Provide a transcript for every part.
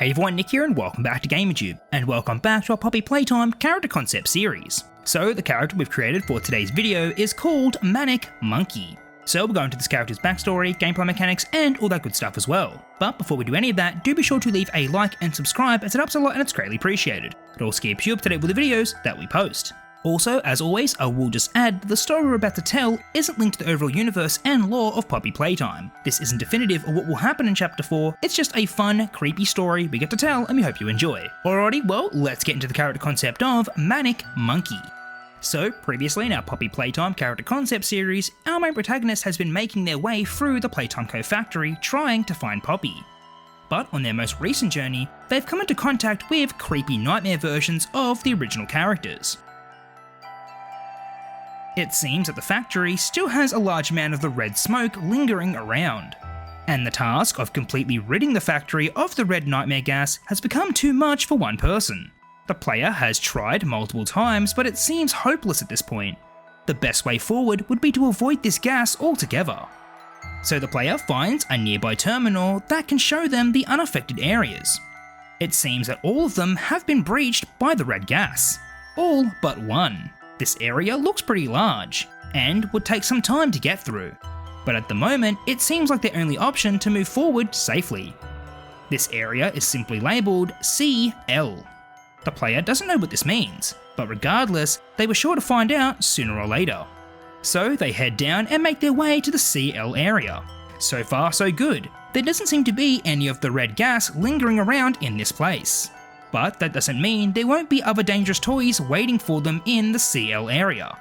Hey everyone, Nick here and welcome back to Gamerjoob, and welcome back to our Poppy Playtime character concept series. So the character we've created for today's video is called Manic Monkey. So we'll go into this character's backstory, gameplay mechanics, and all that good stuff as well. But before we do any of that, do be sure to leave a like and subscribe as it helps a lot and it's greatly appreciated. It also keeps you up to date with the videos that we post. Also, as always, I will just add that the story we're about to tell isn't linked to the overall universe and lore of Poppy Playtime. This isn't definitive of what will happen in Chapter 4, it's just a fun, creepy story we get to tell and we hope you enjoy. Alrighty, well, let's get into the character concept of Manic Monkey. So, previously in our Poppy Playtime character concept series, our main protagonist has been making their way through the Playtime Co factory trying to find Poppy. But on their most recent journey, they've come into contact with creepy nightmare versions of the original characters. It seems that the factory still has a large amount of the red smoke lingering around, and the task of completely ridding the factory of the red nightmare gas has become too much for one person. The player has tried multiple times, but it seems hopeless at this point. The best way forward would be to avoid this gas altogether. So the player finds a nearby terminal that can show them the unaffected areas. It seems that all of them have been breached by the red gas. All but one. This area looks pretty large, and would take some time to get through, but at the moment it seems like the only option to move forward safely. This area is simply labelled CL. The player doesn't know what this means, but regardless, they were sure to find out sooner or later. So they head down and make their way to the CL area. So far so good, there doesn't seem to be any of the red gas lingering around in this place. But that doesn't mean there won't be other dangerous toys waiting for them in the CL area.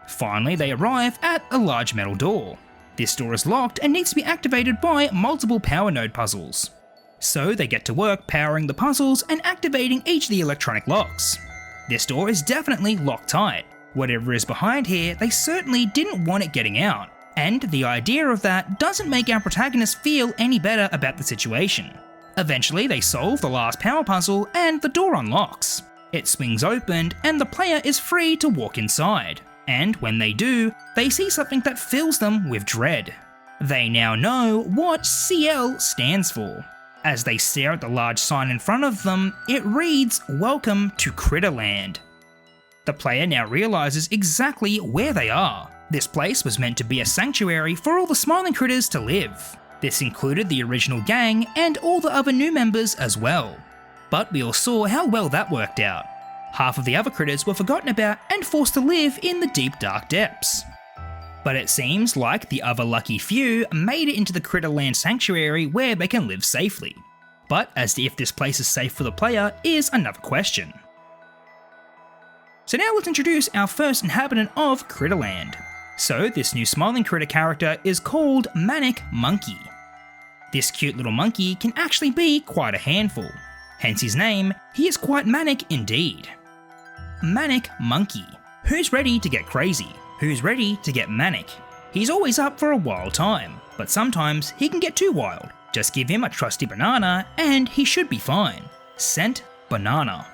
Finally, they arrive at a large metal door. This door is locked and needs to be activated by multiple power node puzzles. So they get to work powering the puzzles and activating each of the electronic locks. This door is definitely locked tight. Whatever is behind here, they certainly didn't want it getting out. And the idea of that doesn't make our protagonist feel any better about the situation. Eventually, they solve the last power puzzle and the door unlocks. It swings open and the player is free to walk inside. And when they do, they see something that fills them with dread. They now know what CL stands for. As they stare at the large sign in front of them, it reads, "Welcome to Critterland." The player now realizes exactly where they are. This place was meant to be a sanctuary for all the smiling critters to live. This included the original gang and all the other new members as well. But we all saw how well that worked out. Half of the other critters were forgotten about and forced to live in the deep dark depths. But it seems like the other lucky few made it into the Critterland sanctuary where they can live safely. But as to if this place is safe for the player is another question. So now let's introduce our first inhabitant of Critterland. So this new smiling critter character is called Manic Monkey. This cute little monkey can actually be quite a handful. Hence his name, he is quite manic indeed. Manic Monkey. Who's ready to get crazy? Who's ready to get manic? He's always up for a wild time, but sometimes he can get too wild. Just give him a trusty banana and he should be fine. Scent banana.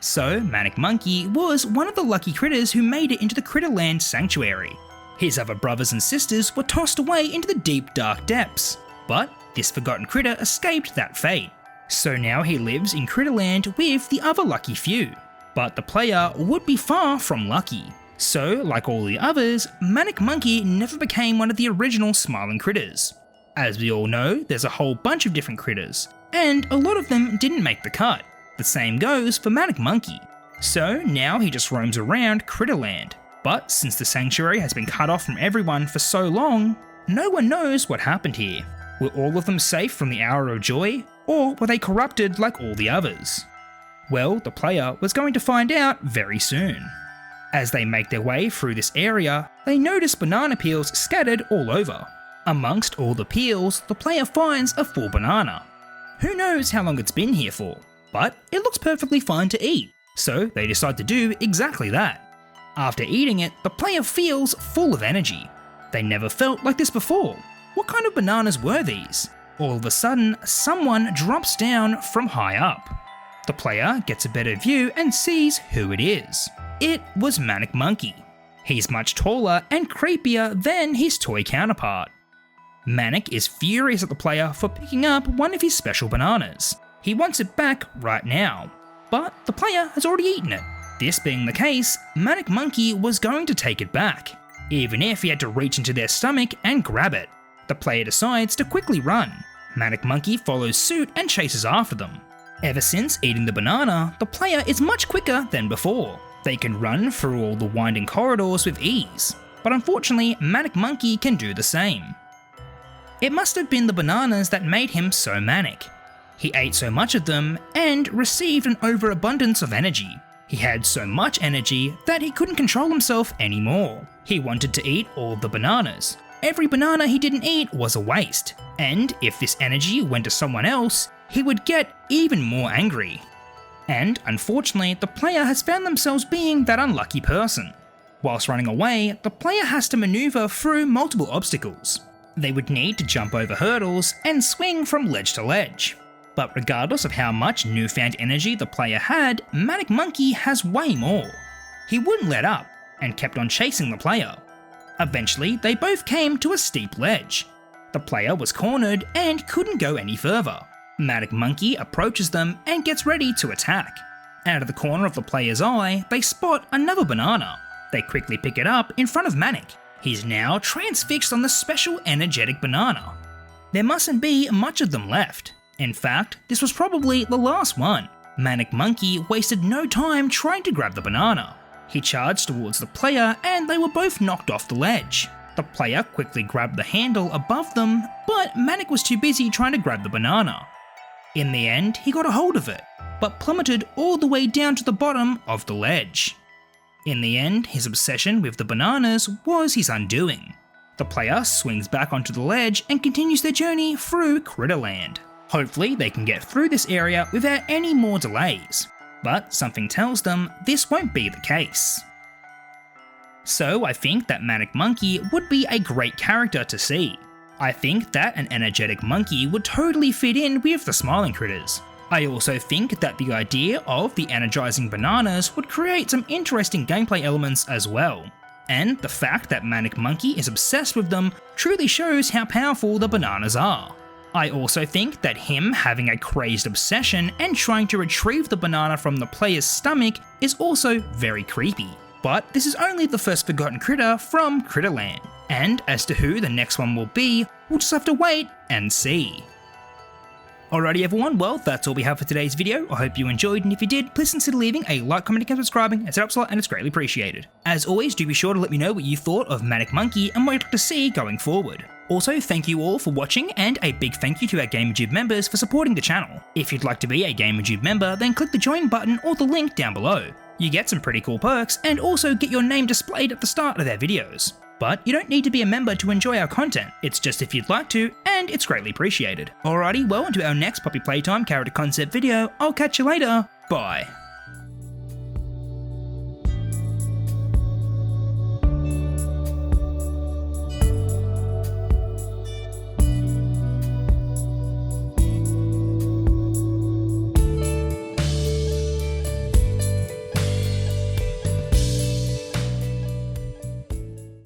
So Manic Monkey was one of the lucky critters who made it into the Critterland sanctuary. His other brothers and sisters were tossed away into the deep dark depths, but this forgotten critter escaped that fate. So now he lives in Critterland with the other lucky few. But the player would be far from lucky. So, like all the others, Manic Monkey never became one of the original smiling critters. As we all know, there's a whole bunch of different critters, and a lot of them didn't make the cut. The same goes for Manic Monkey. So now he just roams around Critterland. But since the sanctuary has been cut off from everyone for so long, no one knows what happened here. Were all of them safe from the hour of joy, or were they corrupted like all the others? Well, the player was going to find out very soon. As they make their way through this area, they notice banana peels scattered all over. Amongst all the peels, the player finds a full banana. Who knows how long it's been here for, but it looks perfectly fine to eat, so they decide to do exactly that. After eating it, the player feels full of energy. They never felt like this before. What kind of bananas were these? All of a sudden, someone drops down from high up. The player gets a better view and sees who it is. It was Manic Monkey. He's much taller and creepier than his toy counterpart. Manic is furious at the player for picking up one of his special bananas. He wants it back right now, but the player has already eaten it. This being the case, Manic Monkey was going to take it back, even if he had to reach into their stomach and grab it. The player decides to quickly run. Manic Monkey follows suit and chases after them. Ever since eating the banana, the player is much quicker than before. They can run through all the winding corridors with ease, but unfortunately Manic Monkey can do the same. It must have been the bananas that made him so manic. He ate so much of them and received an overabundance of energy. He had so much energy that he couldn't control himself anymore. He wanted to eat all the bananas. Every banana he didn't eat was a waste, and if this energy went to someone else, he would get even more angry. And unfortunately, the player has found themselves being that unlucky person. Whilst running away, the player has to maneuver through multiple obstacles. They would need to jump over hurdles and swing from ledge to ledge. But regardless of how much newfound energy the player had, Manic Monkey has way more. He wouldn't let up, and kept on chasing the player. Eventually, they both came to a steep ledge. The player was cornered and couldn't go any further. Manic Monkey approaches them and gets ready to attack. Out of the corner of the player's eye, they spot another banana. They quickly pick it up in front of Manic. He's now transfixed on the special energetic banana. There mustn't be much of them left. In fact, this was probably the last one. Manic Monkey wasted no time trying to grab the banana. He charged towards the player and they were both knocked off the ledge. The player quickly grabbed the handle above them, but Manic was too busy trying to grab the banana. In the end, he got a hold of it, but plummeted all the way down to the bottom of the ledge. In the end, his obsession with the bananas was his undoing. The player swings back onto the ledge and continues their journey through Critterland. Hopefully they can get through this area without any more delays, but something tells them this won't be the case. So I think that Manic Monkey would be a great character to see. I think that an energetic monkey would totally fit in with the smiling critters. I also think that the idea of the energizing bananas would create some interesting gameplay elements as well. And the fact that Manic Monkey is obsessed with them truly shows how powerful the bananas are. I also think that him having a crazed obsession and trying to retrieve the banana from the player's stomach is also very creepy. But this is only the first forgotten critter from Critterland, and as to who the next one will be, we'll just have to wait and see. Alrighty everyone, well that's all we have for today's video. I hope you enjoyed, and if you did, please consider leaving a like, comment and subscribing. It helps a lot and it's greatly appreciated. As always, do be sure to let me know what you thought of Manic Monkey and what you'd like to see going forward. Also, thank you all for watching, and a big thank you to our Gamerjoob members for supporting the channel. If you'd like to be a Gamerjoob member, then click the join button or the link down below. You get some pretty cool perks and also get your name displayed at the start of their videos. But you don't need to be a member to enjoy our content, it's just if you'd like to, and it's greatly appreciated. Alrighty, well, until our next Poppy Playtime character concept video, I'll catch you later, bye.